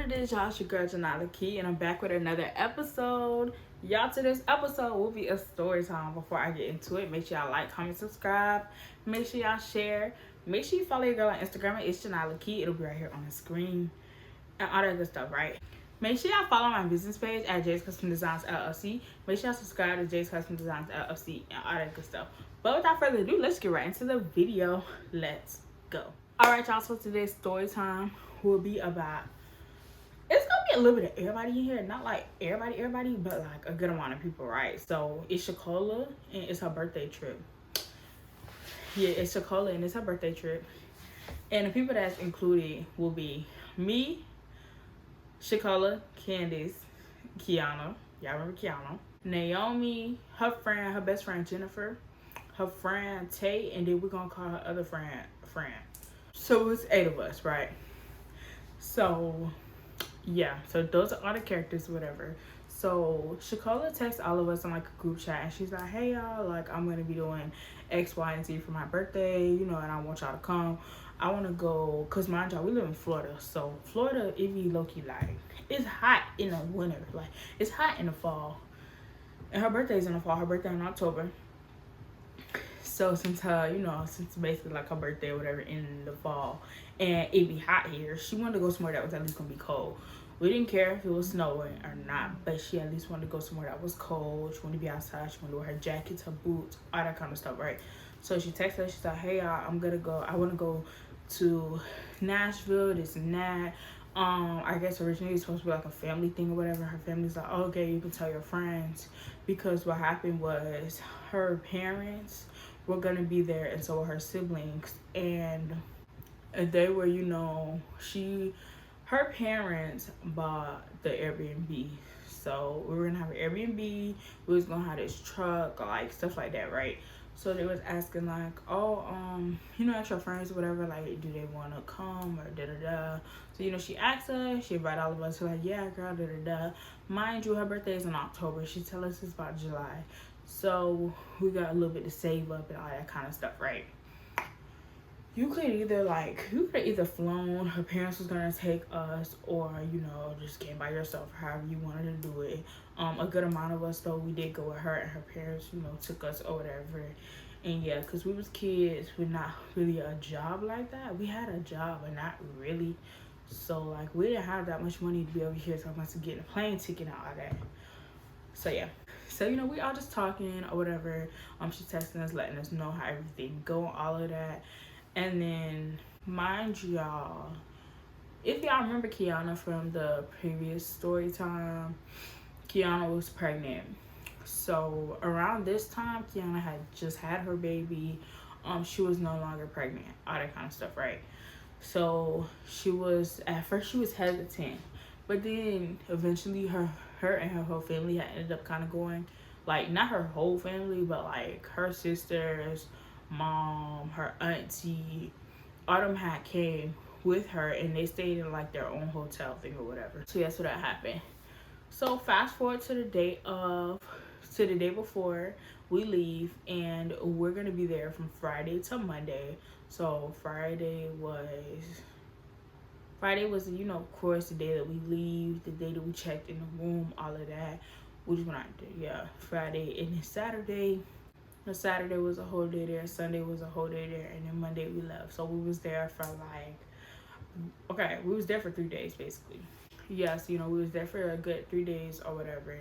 it is, y'all? It's your girl Janila Key, and I'm back with another episode. Y'all, to this episode will be a story time. Before I get into it, make sure y'all like, comment, subscribe. Make sure y'all share. Make sure you follow your girl on Instagram. It's Janila Key. It'll be right here on the screen and all that good stuff, right? Make sure y'all follow my business page at J's Custom Designs LLC. Make sure y'all subscribe to J's Custom Designs LLC and all that good stuff. But without further ado, let's get right into the video. Let's go. Alright, y'all, so today's story time will be about, it's gonna be a little bit of everybody in here, not like everybody, but like a good amount of people, right? So it's Shakola and it's her birthday trip. Yeah, it's Shakola and it's her birthday trip. And the people that's included will be me, Shakola, Candice, Kiana, y'all remember Kiana, Naomi, her friend, her best friend Jennifer, her friend Tay, and then we're gonna call her other friend. So it's 8 of us, right? So yeah, so those are all the characters, whatever. So Shakola texts all of us on like a group chat, and she's like, hey y'all, like I'm gonna be doing X, Y, and Z for my birthday, you know, and I want y'all to come. I want to go, cause mind y'all, we live in Florida, so Florida, it be low-key like, it's hot in the winter, like it's hot in the fall, and her birthday's in the fall. Her birthday in October. So since since basically like her birthday or whatever in the fall, and it be hot here, she wanted to go somewhere that was at least gonna be cold. We didn't care if it was snowing or not, but she at least wanted to go somewhere that was cold. She wanted to be outside. She wanted to wear her jackets, her boots, all that kind of stuff, right? So she texted us. She's like, hey y'all, I'm gonna go. I want to go to Nashville, this and that. I guess originally it was supposed to be like a family thing or whatever. Her family's like, oh, okay, you can tell your friends, because what happened was her parents were gonna be there, and so were her siblings, and they were, her parents bought the Airbnb. So we were gonna have an Airbnb, we was gonna have this truck, like stuff like that, right? So they was asking like, oh, ask your friends or whatever, like, do they wanna come or da-da-da. So, she asked us, she invited all of us, so like, yeah, girl, da-da-da. Mind you, her birthday is in October. She tell us it's about July. So we got a little bit to save up and all that kind of stuff, right? You could either flown, her parents was gonna take us, or just came by yourself, however you wanted to do it. A good amount of us though, we did go with her, and her parents took us or whatever. And yeah, because we was kids with not really a job like that. We had a job but not really, so like we didn't have that much money to be over here talking about to get a plane ticket and all that. So yeah, so we all just talking or whatever. She texting us, letting us know how everything go, all of that. And then, mind y'all, if y'all remember Kiana from the previous story time, Kiana was pregnant. So around this time, Kiana had just had her baby. She was no longer pregnant, all that kind of stuff, right? So at first she was hesitant, but then eventually her and her whole family had ended up kind of going, like, not her whole family, but like her sisters, mom, her auntie, all them had came with her, and they stayed in like their own hotel thing or whatever. So yeah, so that happened. So fast forward to the day before we leave, and we're gonna be there from Friday to Monday. So Friday was of course the day that we leave, the day that we checked in the room, all of that. We just went out there, yeah, Friday, and then Saturday. The Saturday was a whole day there, Sunday was a whole day there, and then Monday we left. So we was there for we was there for 3 days basically. Yes, we was there for a good 3 days or whatever.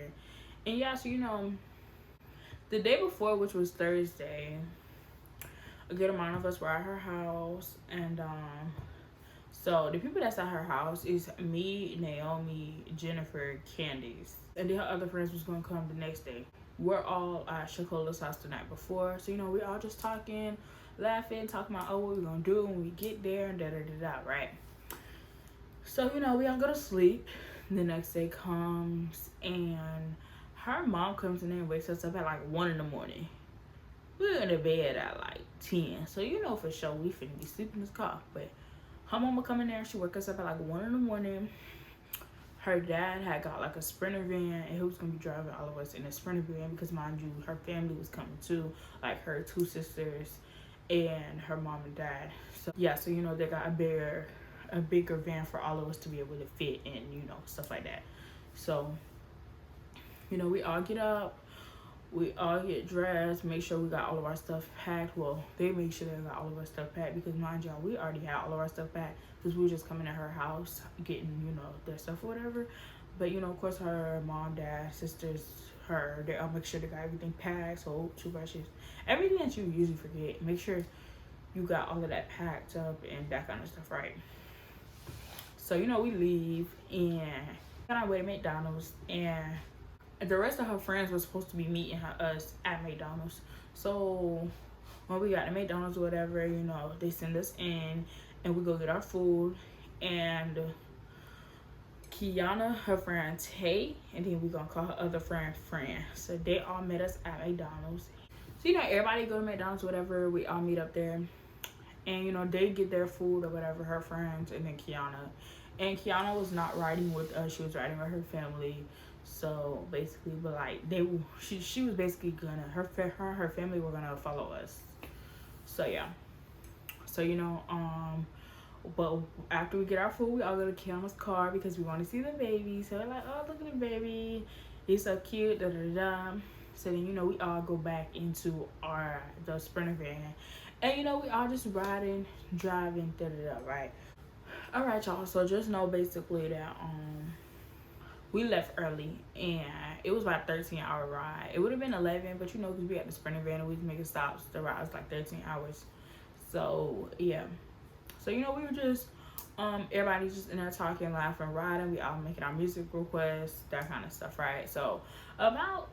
And yeah, so the day before, which was Thursday, a good amount of us were at her house, and so the people that's at her house is me, Naomi, Jennifer, Candice, and then her other friends was gonna come the next day. We're all at Shakola's house the night before, so we all just talking, laughing, talking about, oh, what we gonna do when we get there, and da-da-da-da, right? So we all go to sleep. The next day comes, and her mom comes in there and wakes us up at like 1 in the morning. We were in the bed at like 10, so for sure we finna be sleeping in this car. But her mama come in there and she woke us up at like 1 in the morning. Her dad had got like a Sprinter van, and he was gonna be driving all of us in a Sprinter van, because mind you, her family was coming too, like her 2 sisters and her mom and dad. So yeah, so they got a bear. a bigger van for all of us to be able to fit in, stuff like that. So, we all get up, we all get dressed, make sure we got all of our stuff packed. Well, they make sure they got all of our stuff packed because, mind y'all, we already had all of our stuff packed because we were just coming to her house getting, their stuff or whatever. But, of course, her mom, dad, sisters, they all make sure they got everything packed, soap, toothbrushes, everything that you usually forget. Make sure you got all of that packed up and that kind of stuff, right? So, we leave and on our way to McDonald's, and the rest of her friends were supposed to be meeting us at McDonald's. So when we got to McDonald's or whatever, they send us in and we go get our food. And Kiana, her friend Tay, and then we gonna call her other friend Fran. So they all met us at McDonald's. So everybody go to McDonald's, whatever, we all meet up there. And they get their food or whatever, her friends, and then Kiana. And Kiana was not riding with us, she was riding with her family. So basically, but like she was basically gonna her family were gonna follow us. So yeah. So but after we get our food, we all go to Kiana's car because we want to see the baby. So they're like, oh, look at the baby, he's so cute, da da da. So then we all go back into the Sprinter van, and we all just riding, driving, da da da, right? All right, y'all. So just know basically that we left early, and it was about a 13-hour ride. It would have been 11, but because we had the Sprinter van and we was making stops, the ride was like 13 hours. So yeah. So we were just everybody just in there talking, laughing, riding. We all making our music requests, that kind of stuff, right? So about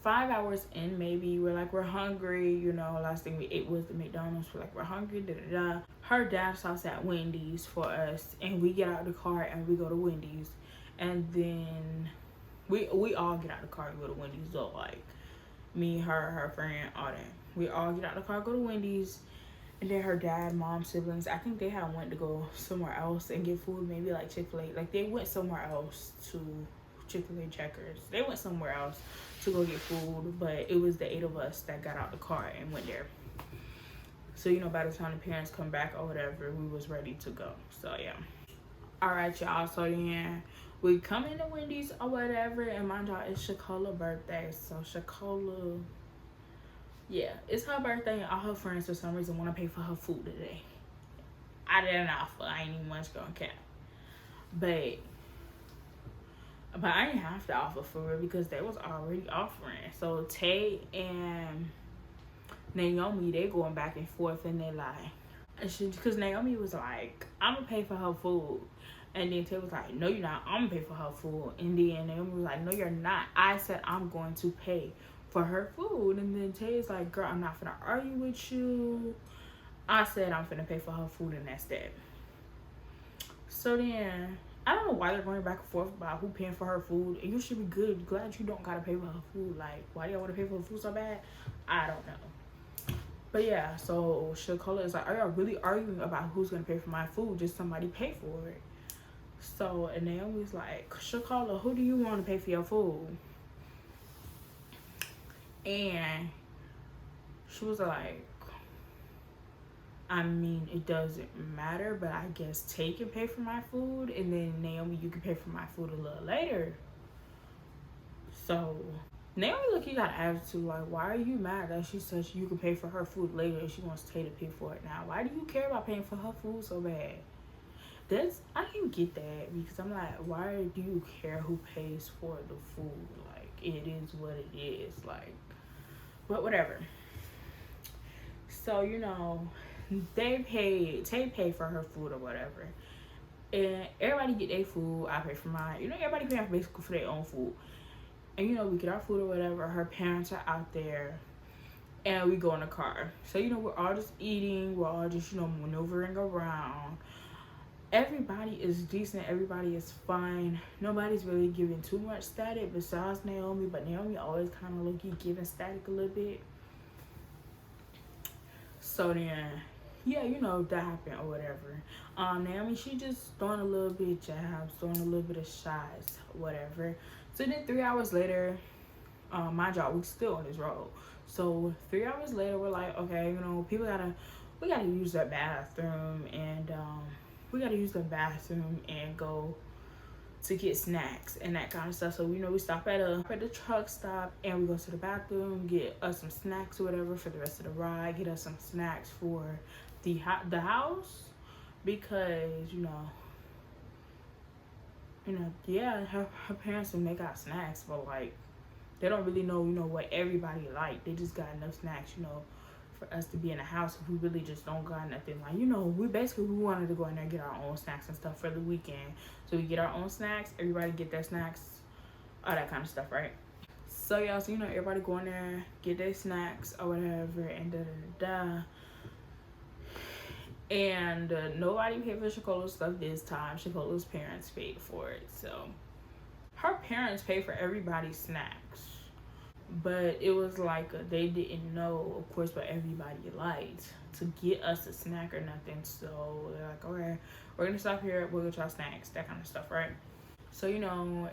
5 hours in, maybe we're hungry. Last thing we ate was the McDonald's. We're hungry, da da da. Her dad stops at Wendy's for us, and we get out of the car and we go to Wendy's. And then we all get out of the car and go to Wendy's. So like me, her friend, all that. We all get out of the car, go to Wendy's. And then her dad, mom, siblings, I think they had went to go somewhere else and get food, maybe like Chick-fil-A. Like they went somewhere else to Chick-fil-A, Checkers. They went somewhere else to go get food, but it was the 8 of us that got out the car and went there. So by the time the parents come back or whatever, we was ready to go. So yeah. All right, y'all. So yeah, we come into Wendy's or whatever, and mind y'all, it's Shakola's birthday. So Shakola, yeah, it's her birthday, and all her friends for some reason want to pay for her food today. I didn't offer. I ain't even much gonna cap. But I didn't have to offer for real because they was already offering. So Tay and Naomi, they going back and forth, and they like, because Naomi was like, I'm gonna pay for her food. And then Tay was like, no, you're not. I'm gonna pay for her food. And then Naomi was like, no, you're not. I said I'm going to pay for her food. And then Tay's like, girl, I'm not finna argue with you. I said I'm finna pay for her food, and that's that. So then I don't know why they're going back and forth about who paying for her food. And you should be good. Glad you don't gotta pay for her food. Like, why do y'all want to pay for her food so bad? I don't know. But yeah, so Shakola is like, are y'all really arguing about who's gonna pay for my food? Just somebody pay for it. So, and Naomi's like, Shakola, who do you want to pay for your food? And she was like, I mean, it doesn't matter, but I guess Tay can pay for my food, and then Naomi, you can pay for my food a little later. So Naomi, look, you got attitude. Like, why are you mad that she says you can pay for her food later and she wants Tay to pay for it now? Why do you care about paying for her food so bad? I didn't get that, because I'm like, why do you care who pays for the food? Like, it is what it is. Like, but whatever. So Tay paid for her food or whatever, and everybody get their food. I pay for mine. Everybody paying basically for their own food. And we get our food or whatever. Her parents are out there, and we go in the car. So we're all just eating. We're all just maneuvering around. Everybody is decent. Everybody is fine. Nobody's really giving too much static besides Naomi. But Naomi always kind of low-key giving static a little bit. So then, yeah, that happened or whatever. Naomi, she just throwing a little bit of jabs, throwing a little bit of shots, whatever. So then 3 hours later, my job, we still on this road. So 3 hours later, we're like, okay, we gotta use that bathroom, and we gotta use the bathroom and go to get snacks and that kind of stuff. So we stop at the truck stop and we go to the bathroom, get us some snacks or whatever for the rest of the ride, get us some snacks for the house, because yeah, her parents, and they got snacks, but like they don't really know what everybody like. They just got enough snacks for us to be in the house if we really just don't got nothing. Like, we wanted to go in there and get our own snacks and stuff for the weekend. So we get our own snacks, everybody get their snacks, all that kind of stuff, right? So yeah, so everybody go in there, get their snacks or whatever, and and nobody paid for Shakola's stuff this time. Shakola's parents paid for it. So her parents paid for everybody's snacks, but it was like they didn't know, of course, what everybody liked to get us a snack or nothing. So they're like, okay, we're gonna stop here, we'll get y'all snacks, that kind of stuff, right? So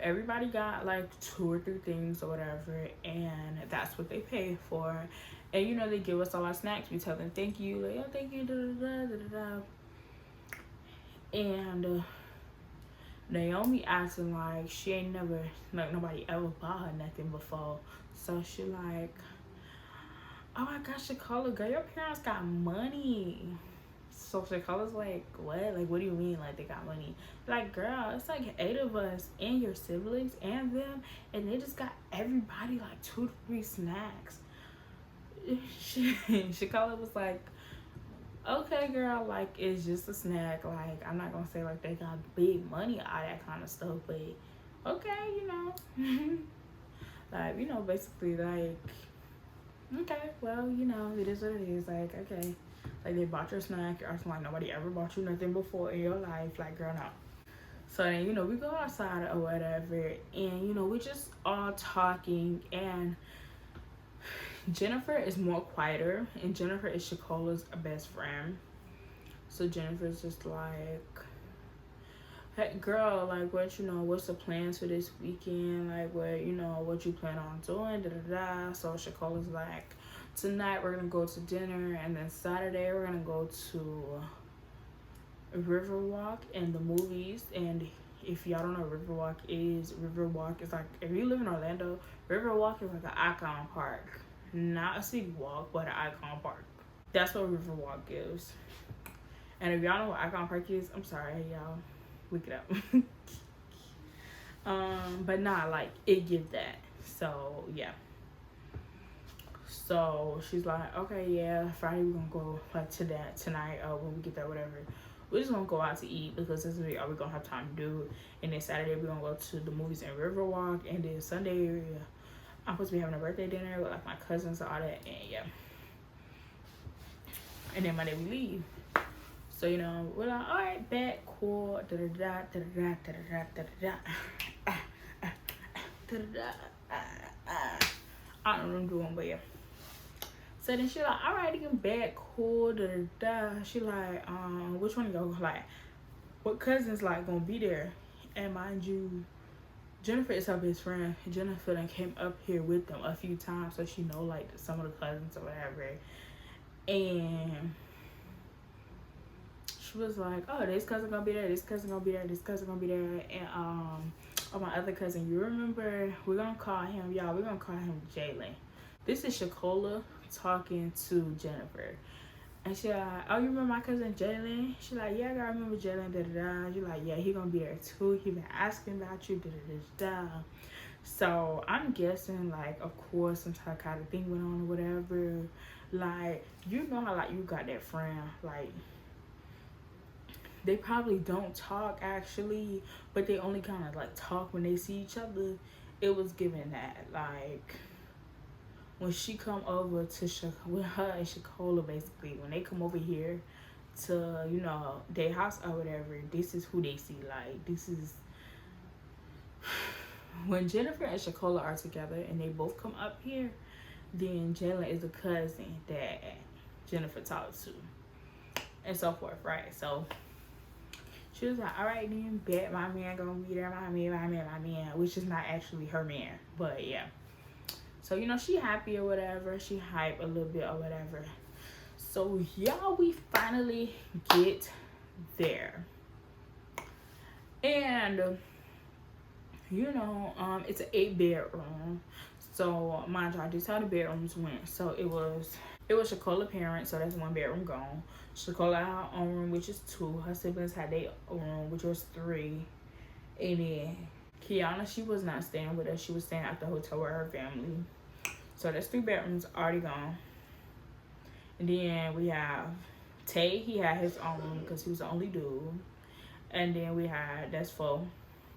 everybody got like 2 or 3 things or whatever, and that's what they paid for. And they give us all our snacks, we tell them thank you, like, oh, thank you, and Naomi acting like she ain't never, like, nobody ever bought her nothing before. So she like, oh my gosh, Shakola, girl, your parents got money. So Shakola's like, what? Like, what do you mean, like, they got money? Like, girl, it's like 8 of us and your siblings and them, and they just got everybody like 2 to 3 snacks. Shakola was like, okay, girl, like, it's just a snack. Like, I'm not gonna say like they got big money, all that kind of stuff, but okay, like, basically, like, okay, well, it is what it is. Like, okay, like, they bought your snack, you're acting like nobody ever bought you nothing before in your life. Like, girl, no. So then, we go outside or whatever, and we just all talking, and Jennifer is more quieter, and Jennifer is Shakola's best friend. So Jennifer's just like, hey girl, like, what's the plans for this weekend? Like, what you plan on doing? So Shakola's like, tonight we're gonna go to dinner, and then Saturday we're gonna go to Riverwalk and the movies. And if y'all don't know what Riverwalk is like, if you live in Orlando, Riverwalk is like an icon park. Not a city walk, but an icon park. That's what Riverwalk is. And if y'all know what icon park is, I'm sorry, y'all, look it up. But nah, like, it gives that. So yeah. So she's like, okay, yeah, Friday we're gonna go like to that tonight. When we get there, whatever. We're just gonna go out to eat because this is all we're gonna have time to do. And then Saturday we're gonna go to the movies in Riverwalk, and then Sunday I'm supposed to be having a birthday dinner with like my cousins and all that, and yeah. And then Monday we leave. So we're like, all right, bet, cool. I don't know what I'm doing, but yeah. So then she like, all right, again, bet, cool. She like, which one you go? Like, what cousins like gonna be there? And mind you, Jennifer is her best friend. Jennifer then came up here with them a few times, so she know like some of the cousins or whatever. And she was like, oh, this cousin gonna be there, this cousin gonna be there, this cousin gonna be there. And oh, my other cousin, you remember, we're gonna call him Jalen. This is Shakola talking to Jennifer. And she like, oh, you remember my cousin Jalen? She like, yeah, I remember Jalen, She like, yeah, he gonna be there too. He been asking about you, So I'm guessing, like, of course, some kind of thing went on or whatever. Like, how, like, you got that friend, like, they probably don't talk actually, but they only kind of like talk when they see each other. It was given that, like, when she come over to with her and Shakola, basically, when they come over here to, their house or whatever, this is who they see. Like, this is when Jennifer and Shakola are together and they both come up here, then Jalen is a cousin that Jennifer talks to, and so forth, right? So she was like, all right, then, bet my man gonna be there, my man, which is not actually her man, but yeah. So, she happy or whatever. She hype a little bit or whatever. So, y'all, we finally get there. And it's an 8 bedroom. So mind you, this how the bedrooms went. So it was Shakola's parents, so that's 1 bedroom gone. Shakola had her own room, which is 2. Her siblings had their room, which was 3. And then Kiana, she was not staying with us. She was staying at the hotel with her family. So that's 3 bedrooms already gone. And then we have Tay. He had his own room because he was the only dude. And then that's 4.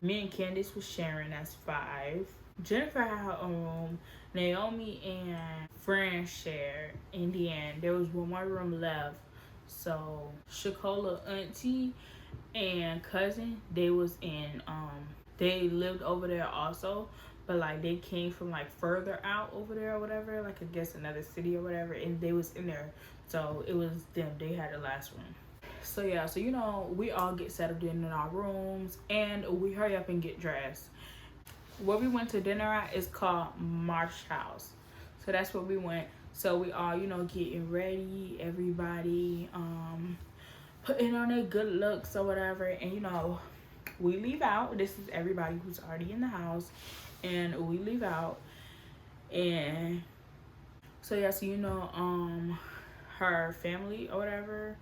Me and Candace was sharing, that's 5. Jennifer had her own room. Naomi and Fran shared. And then there was one more room left. So Shakola auntie and cousin, they was in they lived over there also, but like they came from like further out over there or whatever, like I guess another city or whatever, and they was in there. So it was them. They had the last room. So yeah, so we all get settled in our rooms and we hurry up and get dressed. Where we went to dinner at is called Marsh House. So that's where we went. So we all, getting ready, everybody putting on their good looks or whatever, and we leave out. This is everybody who's already in the house, and we leave out. And so yeah, so her family or whatever,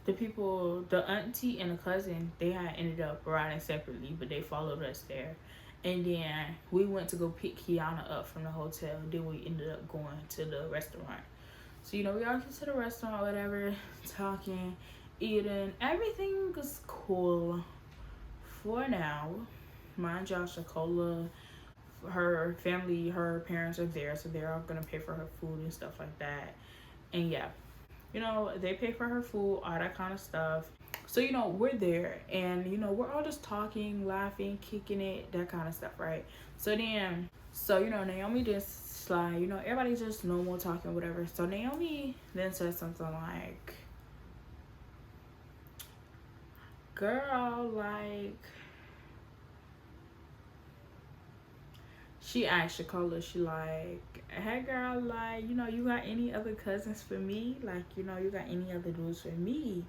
the auntie and the cousin, they had ended up riding separately, but they followed us there. And then we went to go pick Kiana up from the hotel. Then we ended up going to the restaurant. So we all get to the restaurant or whatever, talking, eating. Everything was cool for now. Mind y'all, Shakola, her family, her parents are there, so they're all gonna pay for her food and stuff like that. And yeah, they pay for her food, all that kind of stuff. So we're there, and we're all just talking, laughing, kicking it, that kind of stuff, right? So Naomi just slide, everybody just no more talking, whatever. So Naomi then said something like, girl, like, she asked Shakola, she like, hey girl, like, you got any other cousins for me? Like, you got any other dudes for me?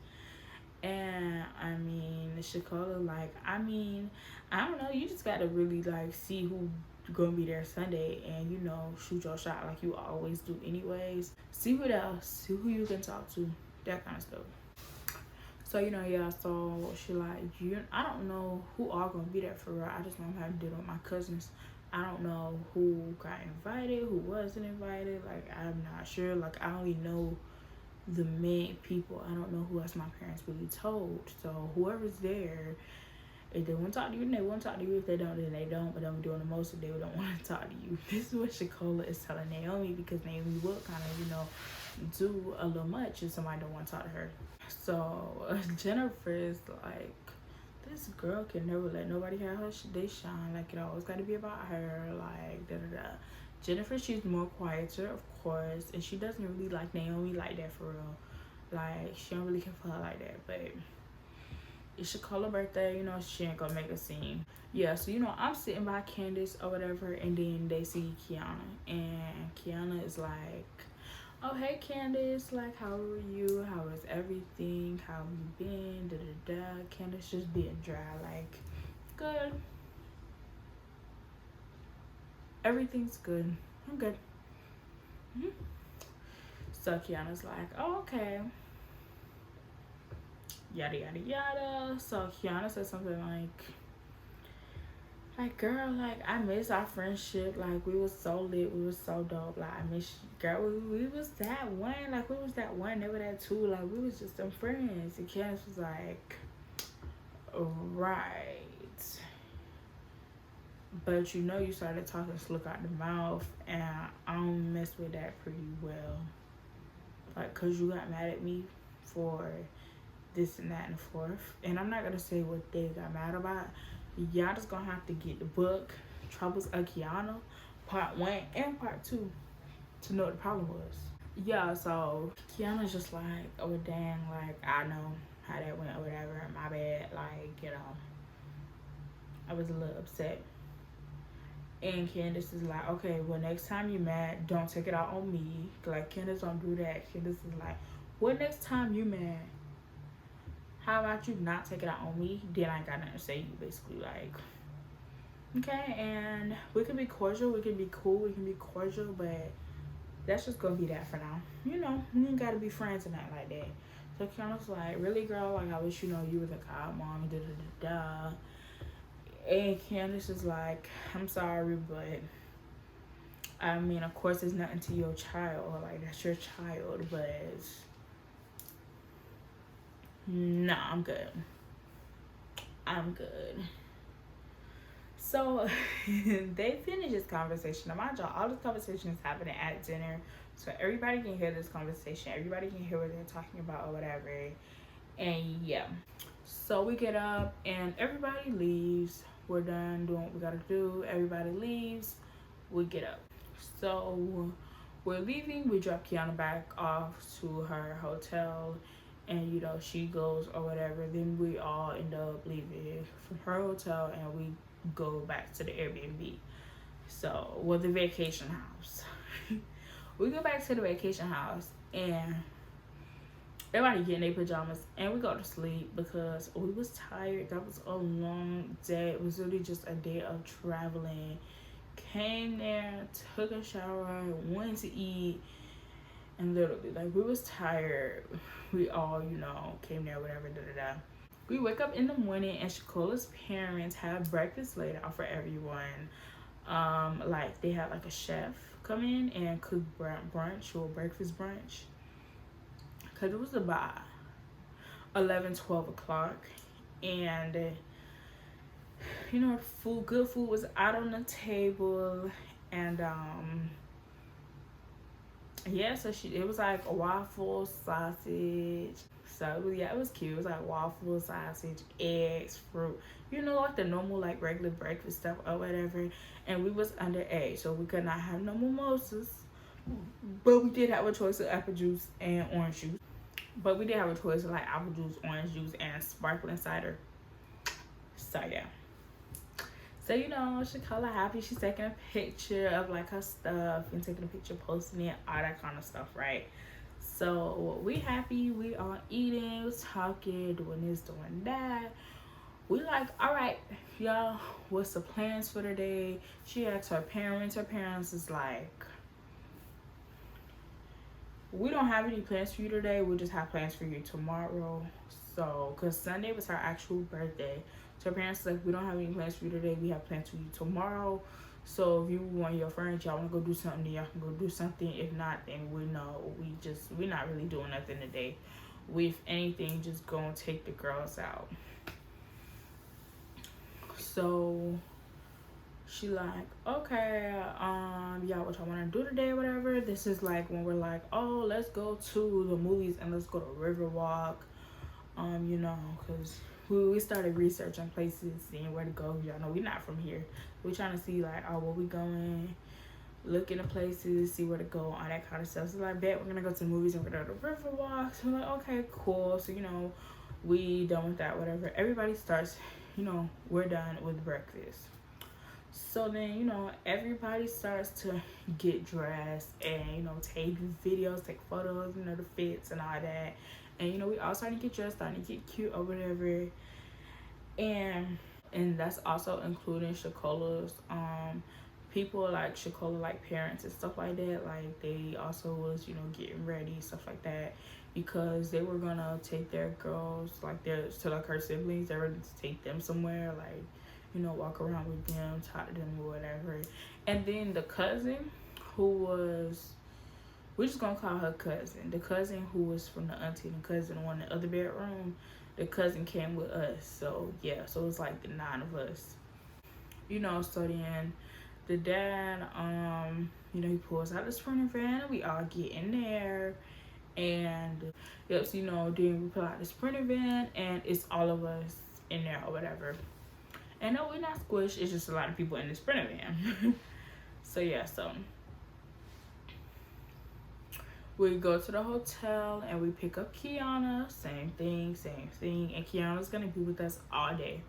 And I mean, Shakola, like, I don't know, you just gotta really like see who gonna be there Sunday, and shoot your shot like you always do anyways. See who else, see who you can talk to, that kind of stuff. So yeah, so she like, I don't know who all gonna be there for real. I just know I'm having dinner with my cousins. I don't know who got invited, who wasn't invited. Like, I'm not sure. Like, I don't even know the main people. I don't know who else my parents really told. So whoever's there, if they want to talk to you, then they want to talk to you. If they don't, then they don't. But I'm doing the most of they don't want to talk to you. This is what Shakola is telling Naomi, because Naomi will kind of, do a little much if somebody don't want to talk to her. So Jennifer is like, this girl can never let nobody have her they shine. Like, it always got to be about her. Like, da-da-da. Jennifer, she's more quieter, of course, and she doesn't really like Naomi like that for real. Like, she don't really care for her like that, but it's Shakola's birthday, she ain't gonna make a scene. Yeah, so I'm sitting by Candace or whatever, and then they see Kiana, and Kiana is like, oh hey Candace, like, how are you? How is everything? How have you been? Da-da-da. Candace just being dry, like, good. Everything's good. I'm good. So Kiana's like, oh, okay. Yada yada yada. So Kiana said something like, girl, like, I miss our friendship. Like, we was so lit, we was so dope. Like, I miss you, girl. We was that one. Like, we was that one, never that two. Like, we was just some friends. And Candace was like, right. But you started talking slick out the mouth, and I don't mess with that pretty well. Like, cause you got mad at me for this and that and the fourth. And I'm not gonna say what they got mad about. Y'all just gonna have to get the book, Troubles of Kiana, part 1 and part 2, to know what the problem was. Yeah, so Kiana's just like, oh dang, like, I know how that went or whatever. My bad, like, I was a little upset. And Candace is like, okay, well, next time you're mad, don't take it out on me. Like, Candace don't do that. Candace is like, what next time you mad? how about you not take it out on me? Then I ain't got nothing to say to you, basically. Like, okay, and we can be cordial, we can be cool, we can be cordial, but that's just gonna be that for now. You know, we ain't gotta be friends and that like that. So Kiana's like, really, girl? Like, I wish you know you were the god mom, da da da da. And Candace is like, I'm sorry, but I mean, of course, it's nothing to your child. Like, that's your child, but nah, I'm good. I'm good. So they finish this conversation. Now, mind y'all, all this conversation is happening at dinner, so everybody can hear this conversation. Everybody can hear what they're talking about or whatever. And yeah, so we get up and everybody leaves. We're done doing what we gotta do. Everybody leaves. We get up. So we're leaving. We drop Kiana back off to her hotel, and you know she goes or whatever. Then we all end up leaving from her hotel, and we go back to the Airbnb. So, well, the vacation house. We go back to the vacation house, and everybody get in their pajamas, and we go to sleep because we was tired. That was a long day. It was really just a day of traveling. Came there, took a shower, went to eat, and literally, like, we was tired. We all, you know, came there, whatever, da da da. We wake up in the morning, and Shakola's parents have breakfast laid out for everyone. Like, they had like a chef come in and cook brunch or breakfast brunch, because it was about 11-12 o'clock, and you know, good food was out on the table. And yeah, so it was like a waffle, sausage. So it was cute. It was like waffle, sausage, eggs, fruit, you know, like the normal, like, regular breakfast stuff or whatever. And we was underage, so we could not have no mimosas, but we did have a choice of apple juice and orange juice. But we did have a choice of like apple juice, orange juice, and sparkling cider. So yeah. So, you know, Shakola happy. She's taking a picture of like her stuff and taking a picture, posting it, all that kind of stuff, right? So we happy. We all eating, was talking, doing this, doing that. We like, all right, y'all, what's the plans for the day? She asked her parents. Her parents is like, we don't have any plans for you today. We'll just have plans for you tomorrow. So, because Sunday was her actual birthday. So her parents like, we don't have any plans for you today. We have plans for you tomorrow. So if you want your friends, y'all want to go do something, then y'all can go do something. If not, then we know we're not really doing nothing today. We, if anything, just gonna take the girls out. So she like, okay, yeah, what y'all want to do today or whatever. This is like when we're like, oh, let's go to the movies and let's go to Riverwalk. You know, because we started researching places, seeing where to go. Y'all know we're not from here. We're trying to see like, oh, where we going, look into places, see where to go, all that kind of stuff. So like, bet we're gonna go to the movies and we're gonna go to Riverwalk. So we're like, okay, cool. So, you know, we done with that, whatever. Everybody starts, you know, we're done with breakfast. So then, you know, everybody starts to get dressed and, you know, take videos, take photos, you know, the fits and all that. And, you know, we all starting to get dressed, starting to get cute or whatever. And that's also including Shakola's people, like Shakola, like parents and stuff like that. Like, they also was, you know, getting ready, stuff like that, because they were gonna take their girls, like, to like her siblings. They were going to take them somewhere, like, you know, walk around with them, talk to them or whatever. And then the cousin who was, we're just gonna call her cousin, the cousin who was from the auntie and the cousin who in the other bedroom, the cousin came with us. So yeah, so it was like the 9 of us, you know. So then the dad, you know, he pulls out the Sprinter van and we all get in there. And yep, so, you know, then we pull out the Sprinter van and it's all of us in there or whatever. And no, we're not squished. It's just a lot of people in the Sprinter van. So yeah, so we go to the hotel and we pick up Kiana. Same thing. And Kiana's gonna be with us all day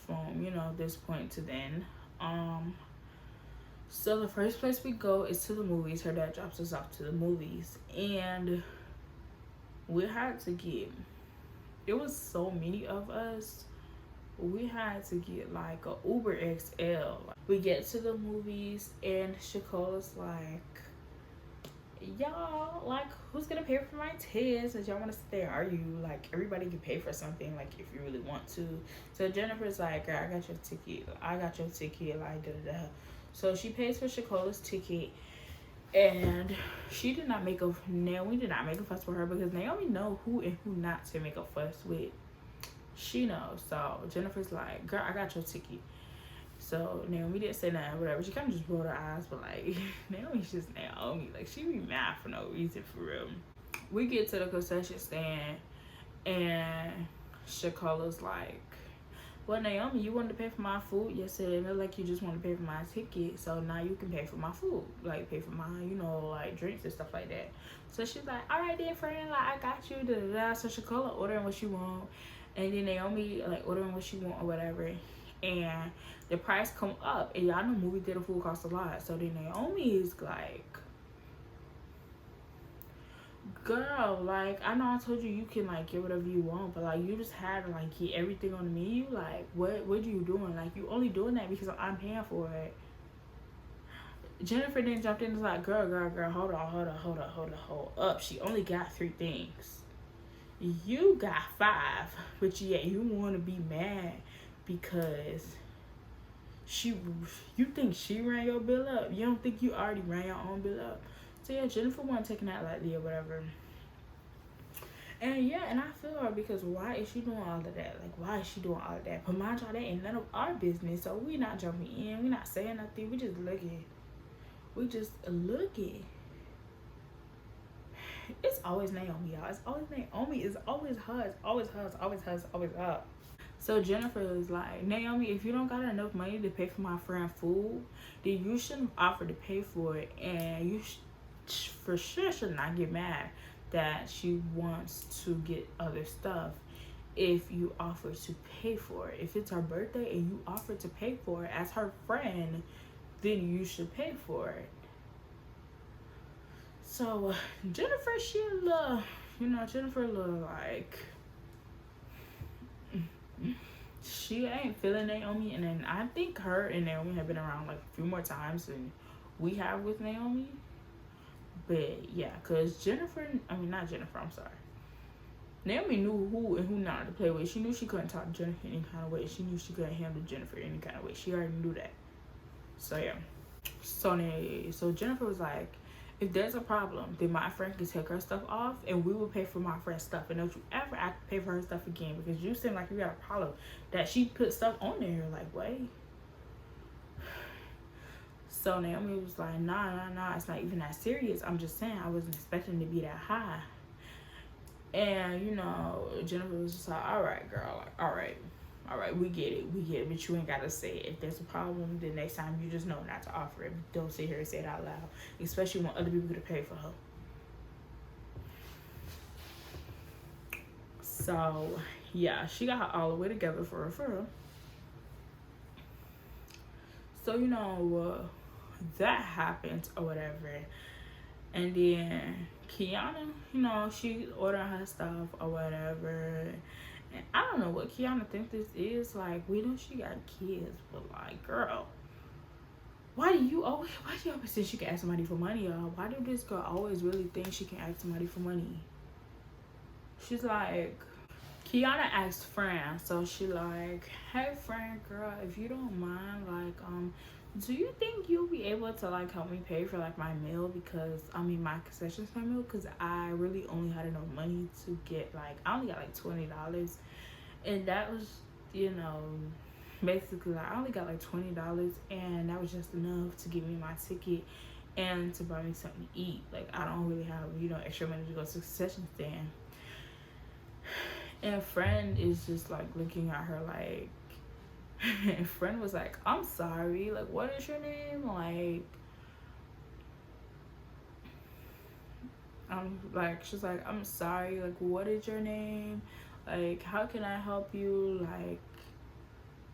from, you know, this point to then. So the first place we go is to the movies. Her dad drops us off to the movies, and we had to get it was so many of us. We had to get like a Uber XL. We get to the movies and Shakola's like, y'all, like, who's gonna pay for my tickets? Since y'all want to sit there, are you like, everybody can pay for something, like, if you really want to. So Jennifer's like, girl, I got your ticket, like, da da da. So she pays for Shakola's ticket, and she did not make a Naomi did not make a fuss with her, because Naomi know who and who not to make a fuss with. She knows. So Jennifer's like, girl, I got your ticket. So Naomi didn't say nothing, whatever. She kind of just rolled her eyes, but like, Naomi's just Naomi. Like, she be mad for no reason, for real. We get to the concession stand, and Shakola's like, well, Naomi, you wanted to pay for my food yesterday, and it looked like you just want to pay for my ticket, so now you can pay for my food, like, pay for my, you know, like, drinks and stuff like that. So she's like, all right then, friend, like, I got you, da da da. So Shakola ordering what she want, and then Naomi, like, ordering what she want or whatever, and the price come up, and y'all know movie theater food costs a lot. So then Naomi is like, girl, like, I know I told you can like get whatever you want, but like, you just had to like get everything on the menu. Like, what are you doing? Like, you only doing that because I'm paying for it. Jennifer then jumped in and was like, girl, hold up. She only got 3 things. You got 5, but yeah, you want to be mad because you think she ran your bill up. You don't think you already ran your own bill up. So yeah, Jennifer wasn't taking that lightly or whatever. And yeah, and I feel her, because why is she doing all of that? Like, why is she doing all of that? But mind y'all, that ain't none of our business. So we not jumping in. We not saying nothing. We just looking. It's always Naomi, y'all. It's always Naomi. It's always her. It's always her. So Jennifer is like, Naomi, if you don't got enough money to pay for my friend food, then you shouldn't offer to pay for it, and you for sure should not get mad that she wants to get other stuff if you offer to pay for it. If it's her birthday and you offer to pay for it as her friend, then you should pay for it. So Jennifer, Jennifer like, she ain't feeling Naomi. And then I think her and Naomi have been around like a few more times than we have with Naomi. But yeah, because I'm sorry. Naomi knew who and who not to play with. She knew she couldn't talk to Jennifer any kind of way. She knew she couldn't handle Jennifer any kind of way. She already knew that. So yeah. So Jennifer was like, if there's a problem, then my friend can take her stuff off, and we will pay for my friend's stuff. And don't you ever act to pay for her stuff again, because you seem like you got a problem that she put stuff on there. Like, wait. So Naomi was like, nah, it's not even that serious. I'm just saying, I wasn't expecting to be that high. And, Jennifer was just like, all right, girl. Like, all right, we get it. But you ain't got to say it. If there's a problem, the next time you just know not to offer it. Don't sit here and say it out loud, especially when other people could have paid for her. So, yeah, she got her all the way together for a referral. So, that happened or whatever. And then Kiana, she ordering her stuff or whatever. And I don't know what Kiana thinks this is. Like, we know she got kids, but like, girl, why do you always think she can ask somebody for money, y'all? Why do this girl always really think she can ask somebody for money? She's like, Kiana asked Fran, so she like, hey Fran, girl, if you don't mind, like, do you think you'll be able to like help me pay for like my meal, because my concession stand meal, because I really only had enough money to get like, I only got like $20, and that was basically like I only got like $20, and that was just enough to give me my ticket and to buy me something to eat. Like, I don't really have extra money to go to the concession stand. And friend is just like looking at her like, and friend was like, I'm sorry, like, what is your name? Like, she's like, I'm sorry, like, what is your name? Like, how can I help you? Like,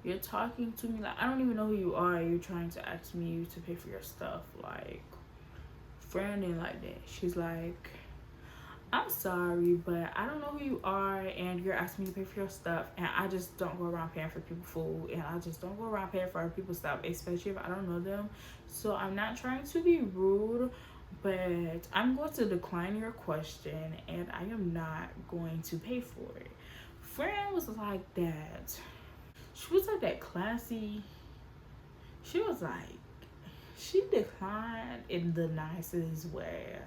you're talking to me like I don't even know who you are. You're trying to ask me to pay for your stuff. Like, friend ain't like that. She's like, I'm sorry, but I don't know who you are, and you're asking me to pay for your stuff, and I just don't go around paying for people food, and I just don't go around paying for other people's stuff, especially if I don't know them. So I'm not trying to be rude, but I'm going to decline your question, and I am not going to pay for it. Friend was like that. She was like that classy. She was like, she declined in the nicest way.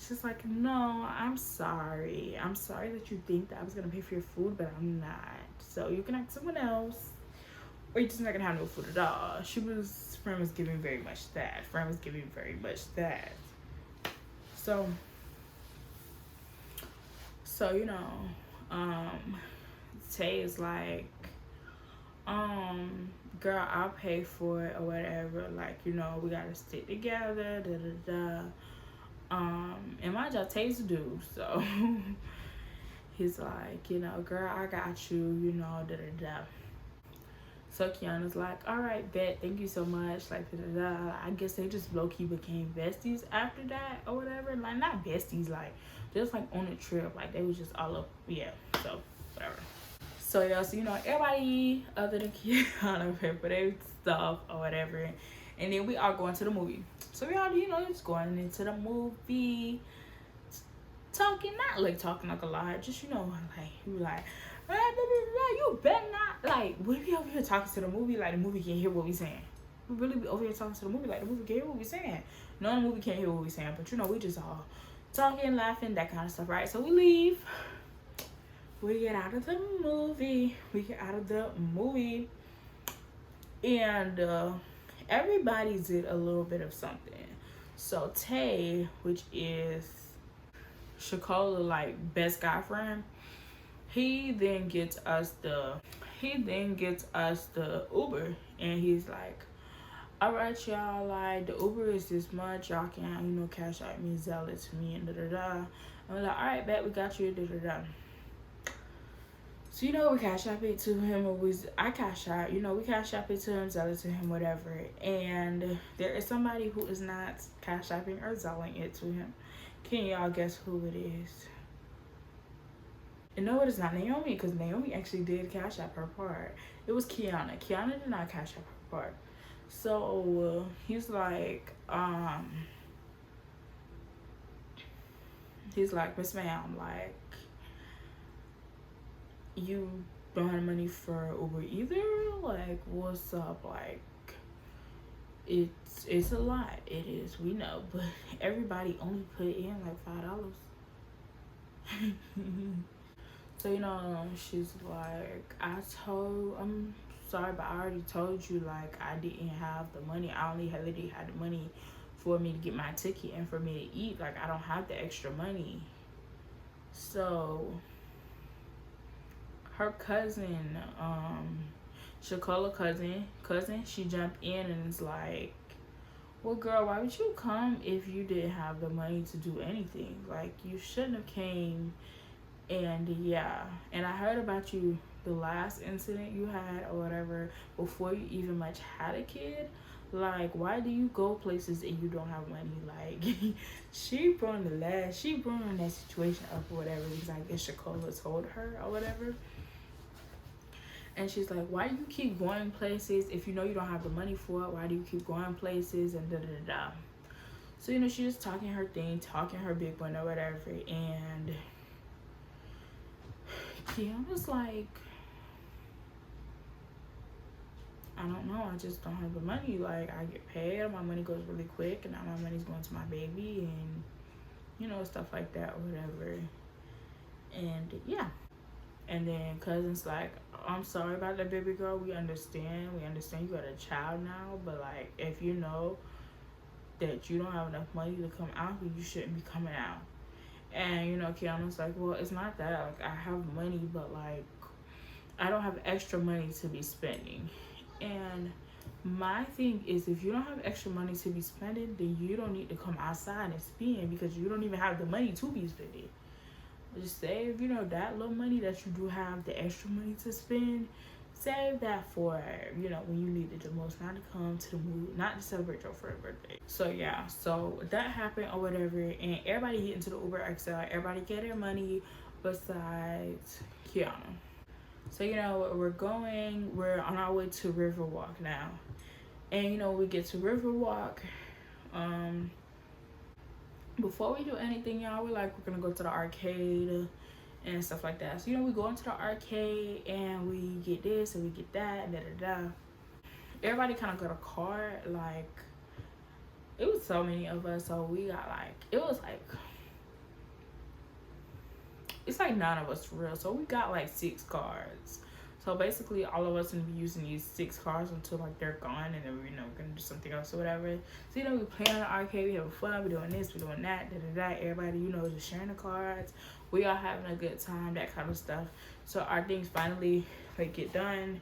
She's like, no, I'm sorry. I'm sorry that you think that I was gonna pay for your food, but I'm not. So you can ask someone else, or you're just not gonna have no food at all. Friend was giving very much that. Friend was giving very much that. So, um, Tay is like, girl, I'll pay for it or whatever. Like, we gotta stick together, da da da. And my job Tay's due, so he's like, girl, I got you, da da da. So Kiana's like, all right, bet, thank you so much, like da da da. I guess they just low key became besties after that or whatever. Like, not besties, like just like on a trip, like they was just all up, yeah. So whatever. So yeah, so everybody other than Kiana pay for their stuff or whatever, and then we are going to the movie. So we all just going into the movie, talking like a lot, just like you like, you better not, like, we be over here talking to the movie like the movie can't hear what we saying. We really be over here talking to the movie like the movie can't hear what we saying. No, the movie can't hear what we saying, but we just all talking, laughing, that kind of stuff, right? So we leave. We get out of the movie. And everybody did a little bit of something. So Tay, which is Shakola, like, best guy friend, he then gets us the Uber, and he's like, all right, y'all, like, the Uber is this much, y'all can cash out me, sell it to me, and da da da. And we're like, all right, bet, we got you, da da da. So, we cash app it to him, I cash out, we cash app it to him, sell it to him, whatever. And there is somebody who is not cash apping or selling it to him. Can y'all guess who it is? And no, it is not Naomi, because Naomi actually did cash app her part. It was Kiana. Kiana did not cash app her part. So, he's like, Miss Ma'am, like, you don't have money for Uber either? Like, what's up? Like, it's a lot. It is, we know, but everybody only put in like $5. So, she's like, I'm sorry, but I already told you, like, I didn't have the money. I only literally had the money for me to get my ticket and for me to eat. Like, I don't have the extra money. So her cousin, Shakola cousin, she jumped in and is like, well, girl, why would you come if you didn't have the money to do anything? Like, you shouldn't have came. And yeah, and I heard about you, the last incident you had or whatever, before you even much had a kid. Like, why do you go places and you don't have money? Like, she brought that situation up or whatever, because I guess Shakola told her or whatever. And she's like, why do you keep going places if you know you don't have the money for it? Why do you keep going places and da da da da? So, she's just talking her thing, talking her big one or whatever. And Kiana's like, I don't know, I just don't have the money. Like, I get paid, my money goes really quick, and now my money's going to my baby, and stuff like that or whatever. And yeah. And then cousin's like, I'm sorry about that, baby girl. We understand you got a child now, but like, if you know that you don't have enough money to come out, you shouldn't be coming out. And Kiana's like, well, it's not that, like, I have money, but like, I don't have extra money to be spending. And my thing is, if you don't have extra money to be spending, then you don't need to come outside and spend, because you don't even have the money to be spending. Just save, that little money that you do have, the extra money to spend, save that for, you know, when you need it the most, not to come to the movie, not to celebrate your friend's birthday. So yeah, so that happened or whatever, and everybody get into the Uber XL. Everybody get their money besides Kiana. So, you know, we're on our way to Riverwalk now. And, you know, we get to Riverwalk. Before we do anything, y'all, we're gonna go to the arcade and stuff like that. So, you know, we go into the arcade and we get this and we get that and da. Everybody kind of got a card. Like, it was so many of us. So we got it's like 9 of us for real. So we got like 6 cards. So basically all of us gonna be using these 6 cards until like they're gone, and then we're, you know, gonna do something else or whatever. So, you know, we playing in the arcade, we having fun, we're doing this, we're doing that, da. Everybody, you know, just sharing the cards. We all having a good time, that kind of stuff. So our things finally like get done,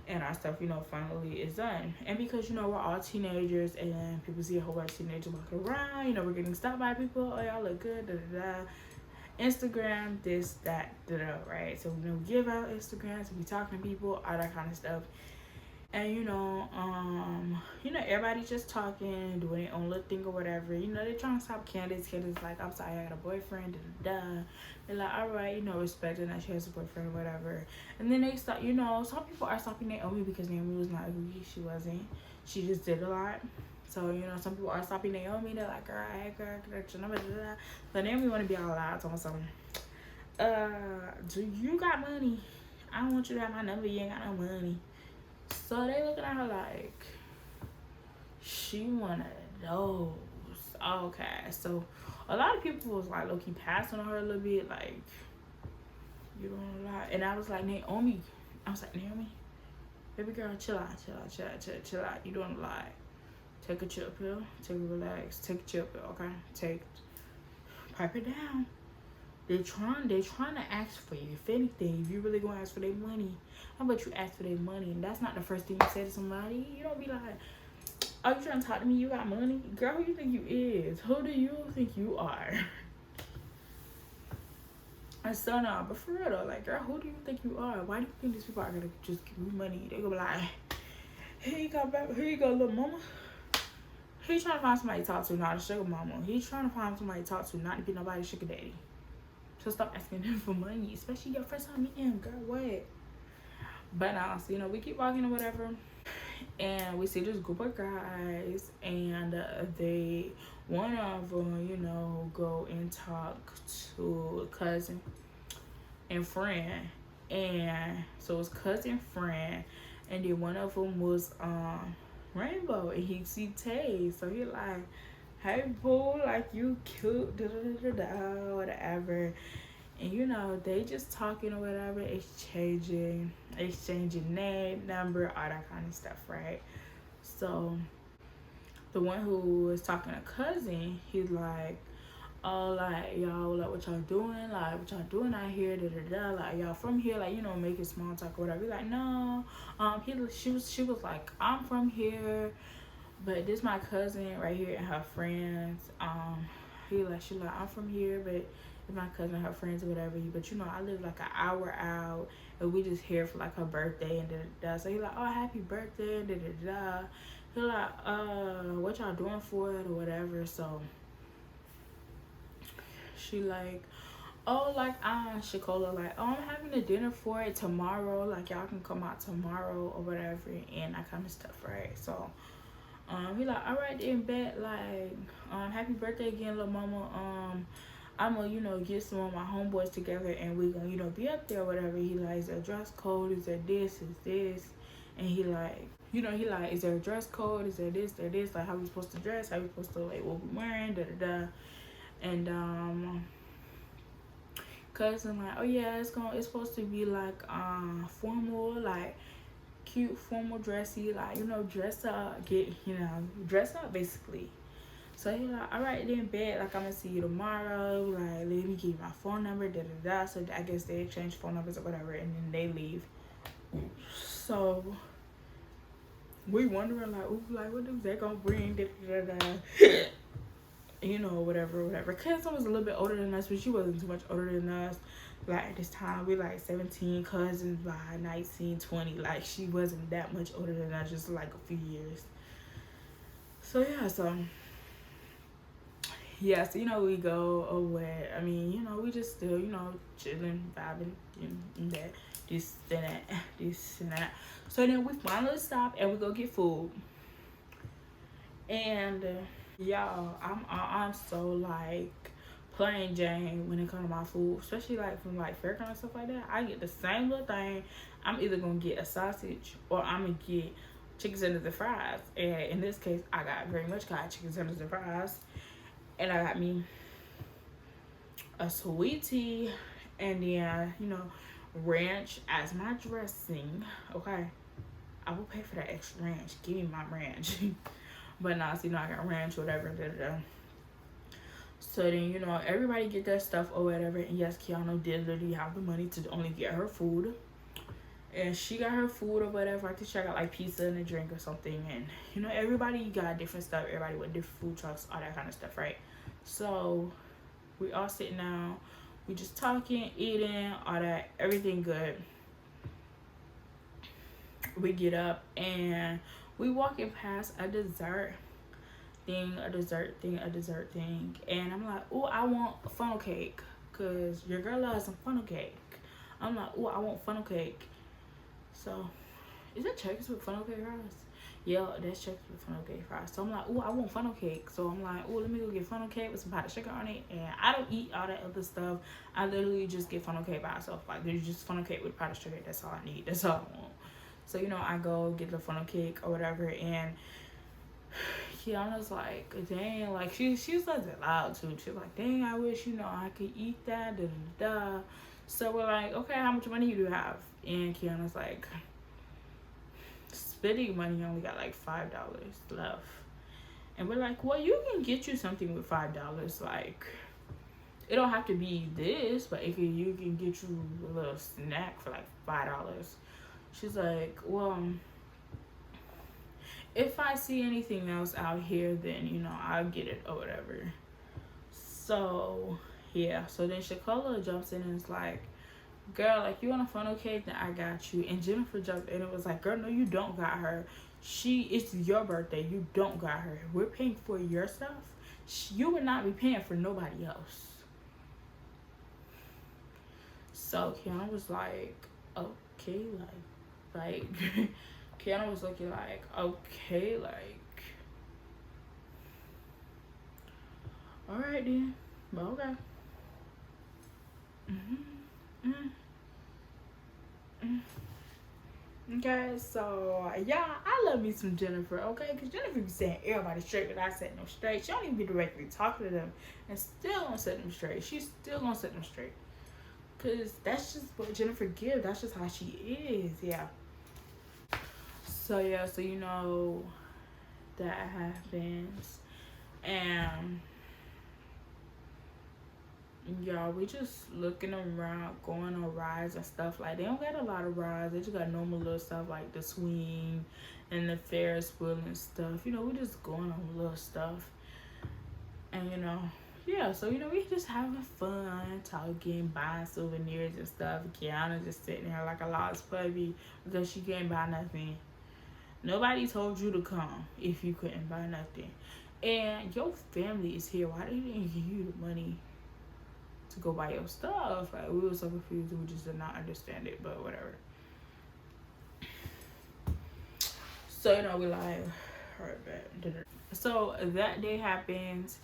and our stuff, you know, finally is done. And because, you know, we're all teenagers and people see a whole bunch of teenagers walking around, you know, we're getting stopped by people, oh, y'all look good, da. Instagram, this, that, right? So, you know, we give out Instagrams, we talking to people, all that kind of stuff. And, you know, everybody's just talking, doing their own little thing or whatever. You know, they're trying to stop Candace. Candace like, I'm sorry, I had a boyfriend, da. They're like, all right, you know, respecting that she has a boyfriend or whatever. And then they start, you know, some people are stopping Naomi because Naomi was not ugly. She wasn't. She just did a lot. So, you know, some people are stopping Naomi. They're like, girl, hey, girl, so Naomi want to be all loud. Talking something. Do you got money? I don't want you to have my number. You ain't got no money. So they looking at her like, she one of those. Okay. So a lot of people was like low-key passing on her a little bit. Like, you doing a lot. And I was like, Naomi. Baby girl, chill out. You doing a lot. Take a chill pill. Take a relax. Take a chill pill, okay? Pipe it down. They trying to ask for you. If anything, if you really gonna ask for their money, how about you ask for their money? And that's not the first thing you say to somebody. You don't be like, are you trying to talk to me? You got money? Girl, who you think you is? Who do you think you are? And so no, but for real though, like, girl, who do you think you are? Why do you think these people are gonna just give you money? They gonna be like, here you go, little mama. He's trying to find somebody to talk to, not a sugar mama. He's trying to find somebody to talk to, not to be nobody's sugar daddy. So stop asking him for money, especially your first time meeting him, girl. What? But so, you know, we keep walking or whatever, and we see this group of guys, and one of them, you know, go and talk to a cousin and friend, and so it's cousin friend, and then one of them was Rainbow, and he see Tay, so he like, hey boo, like you cute, whatever. And you know, they just talking or whatever, exchanging name, number, all that kind of stuff, right? So the one who was talking to cousin, he's like, oh, like, y'all, like, what y'all doing? Like, what y'all doing out here? Like, y'all from here? Like, you know, making small talk or whatever. He's like, no. She was like, I'm from here, but this my cousin right here and her friends. She like, I'm from here, but it's my cousin and her friends or whatever. But you know, I live like an hour out, and we just here for like her birthday and So he like, oh, happy birthday, He like, what y'all doing for it or whatever? So she like, oh, like, Shakola, like, oh, I'm having a dinner for it tomorrow. Like, y'all can come out tomorrow or whatever, and that kind of stuff, right? So, he like, all right, then, bet, like, happy birthday again, little mama. I'm gonna, you know, get some of my homeboys together, and we gonna, you know, be up there or whatever. He like, is there a dress code? Is there this? Is this? And he like, you know, he like, is there a dress code? Is there this? There this? Like, how we supposed to dress? How we supposed to, like, what we wearing? And cousin like, oh yeah, it's supposed to be like formal, like cute, formal, dressy, like, you know, dress up basically. So he like, all right then, bet, like, I'm gonna see you tomorrow, like, let me give you my phone number, So I guess they exchange phone numbers or whatever, and then they leave. So we wondering like, ooh, like, what is that gonna bring? You know, whatever. Cousin was a little bit older than us, but she wasn't too much older than us. Like at this time we like 17, cousins by 19, 20. Like she wasn't that much older than us, just like a few years. So yeah, so yeah, so we go away. I mean, we just still, chilling, vibing, and that, this and that, this and that. So then we finally stop and we go get food. And y'all, I'm so like plain Jane when it comes to my food, especially like from like Fairground and stuff like that. I get the same little thing. I'm either gonna get a sausage or I'm gonna get chicken tenders and fries. And in this case, I got very much got chicken tenders and fries, and I got me a sweet tea, and then ranch as my dressing. Okay, I will pay for that extra ranch. Give me my ranch. But now, so, I got ranch, whatever. Da, da, da. So then, everybody get their stuff or whatever. And yes, Kiana did literally have the money to only get her food. And she got her food or whatever. I think she got like pizza and a drink or something. And, everybody got different stuff. Everybody with different food trucks, all that kind of stuff, right? So we all sitting down. We just talking, eating, all that. Everything good. We get up and we walking past a dessert thing, and I'm like, oh, I want a funnel cake, cause your girl loves some funnel cake. I'm like, oh, I want funnel cake. So, is that checkers with funnel cake fries? Yeah, that's checkers with funnel cake fries. So I'm like, oh, I want funnel cake. So I'm like, oh, let me go get funnel cake with some powdered sugar on it. And I don't eat all that other stuff. I literally just get funnel cake by itself. Like, there's just funnel cake with powdered sugar. That's all I need. That's all I want. So, I go get the funnel cake or whatever, and Kiana's like, dang, like, she says it loud, too. She's like, dang, I wish, I could eat that, da, da, da. So we're like, okay, how much money do you have? And Kiana's like, spending money, only got, like, $5 left. And we're like, well, you can get you something with $5. Like, it don't have to be this, but you can get you a little snack for, like, $5. She's like, well, if I see anything else out here, then, I'll get it or whatever. So, yeah. So then Shakola jumps in and is like, girl, like, you want a funnel cake? Then I got you. And Jennifer jumped in and was like, girl, no, you don't got her. It's your birthday. You don't got her. We're paying for your stuff. You would not be paying for nobody else. So Kiana was like, okay, like, Kiana was looking like, okay, like, all right then, but okay. Okay, so yeah, I love me some Jennifer, okay? Because Jennifer be saying everybody straight, but I set them straight. She don't even be directly talking to them and still gonna set them straight. She's still gonna set them straight. Because that's just what Jennifer gives. That's just how she is, yeah. So yeah, so that happens, and y'all, we just looking around, going on rides and stuff. Like, they don't got a lot of rides. They just got normal little stuff like the swing and the Ferris wheel and stuff. We just going on little stuff, and yeah. So we just having fun, talking, buying souvenirs and stuff. Kiana just sitting there like a lost puppy because she can't buy nothing. Nobody told you to come if you couldn't buy nothing. And your family is here. Why they didn't give you the money to go buy your stuff? Like, we were so confused. We just did not understand it, but whatever. So, we like, all right, bet. So, that day happens.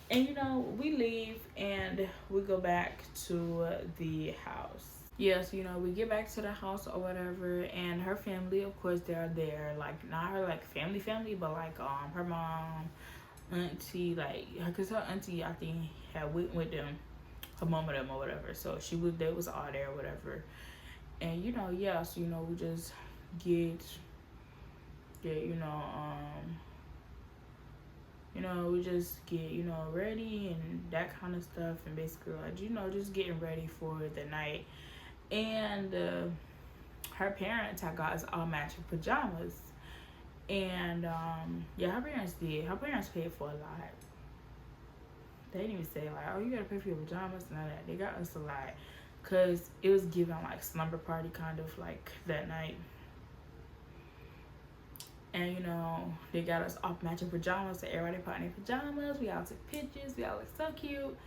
And, we leave and we go back to the house. Yeah, so, we get back to the house or whatever, and her family, of course, they're there. Like, not her, like, family, but, like, her mom, auntie, like, because her auntie, I think, had went with them, her mom and them or whatever. So, they was all there or whatever. And, yeah, so, we just get, we just get, ready and that kind of stuff. And basically, like, just getting ready for the night. And her parents had got us all matching pajamas. And, yeah, her parents did. Her parents paid for a lot. They didn't even say, like, oh, you gotta pay for your pajamas and all that. They got us a lot. because it was giving like slumber party kind of like that night. And you know, they got us off matching pajamas, so everybody put in their pajamas. We all took pictures. We all looked so cute.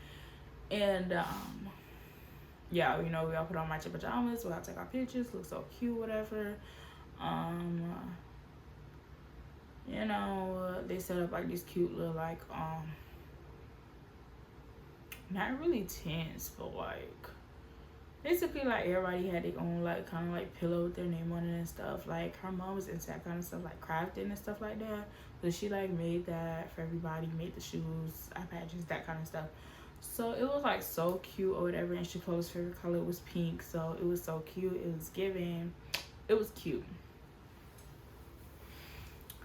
And yeah, you know, we all put on matching pajamas. We all take our pictures. Look so cute, whatever. You know, they set up like this cute little like not really tents, but like basically like everybody had their own like kind of like pillow with their name on it and stuff. Like her mom was into that kind of stuff, like crafting and stuff like that, so she like made that for everybody, made the shoes, eye patches, that kind of stuff. So it was like so cute or whatever. And Shakola's favorite color was pink, so it was so cute. It was giving, it was cute.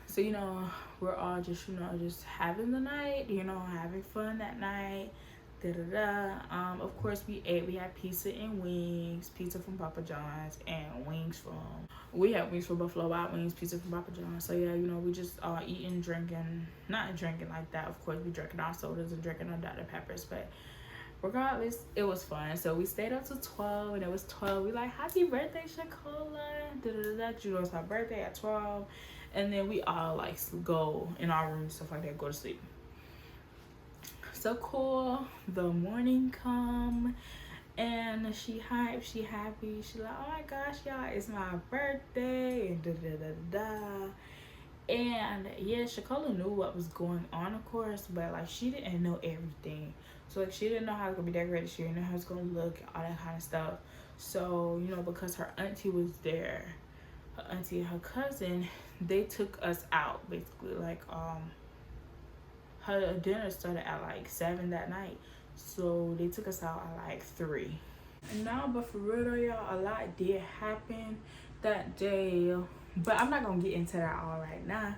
So you know, we're all just, you know, just having the night, you know, having fun that night. Of course we ate. We had pizza and wings, pizza from Papa John's, and we had wings from Buffalo Wild Wings, pizza from Papa John's. So yeah, you know, we just eating, drinking, not drinking like that, of course we drinking our sodas and drinking our Dr. Peppers, but regardless, it was fun. So we stayed up to 12, and it was 12. We like, happy birthday, Shakola. You know, it's my birthday at 12. And then we all like go in our room and stuff like that, go to sleep. So cool. The morning come, and she hyped, she happy, she like, oh my gosh, y'all, it's my birthday, and and yeah, Shakola knew what was going on, of course, but like she didn't know everything. So like she didn't know how it was gonna be decorated, she didn't know how it was gonna look, all that kind of stuff. So you know, because her auntie was there, her auntie and her cousin, they took us out basically. Like her dinner started at like 7 that night, so they took us out at like 3. And now, but for real though, y'all, a lot did happen that day, but I'm not gonna get into that all right now.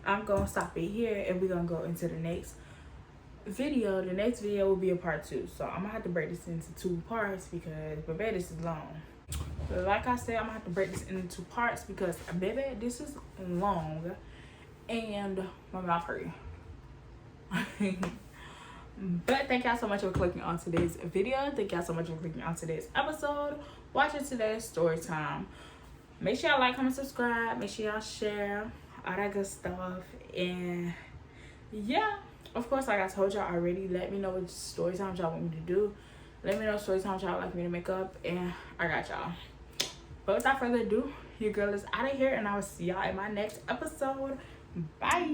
I'm gonna stop it here, and we're gonna go into the next video. The next video will be a part 2, so I'm gonna have to break this into 2 parts because baby, this is long. But like I said, I'm gonna have to break this into 2 parts because baby, this is long and my mouth hurt. But thank y'all so much for clicking on today's video. Thank y'all so much for clicking on today's episode, watching today's story time. Make sure y'all like, comment, subscribe. Make sure y'all share, all that good stuff. And yeah, of course, like I told y'all already, let me know what story times y'all want me to do. Let me know story times y'all like me to make up, and I got y'all. But without further ado, your girl is out of here, and I will see y'all in my next episode. Bye.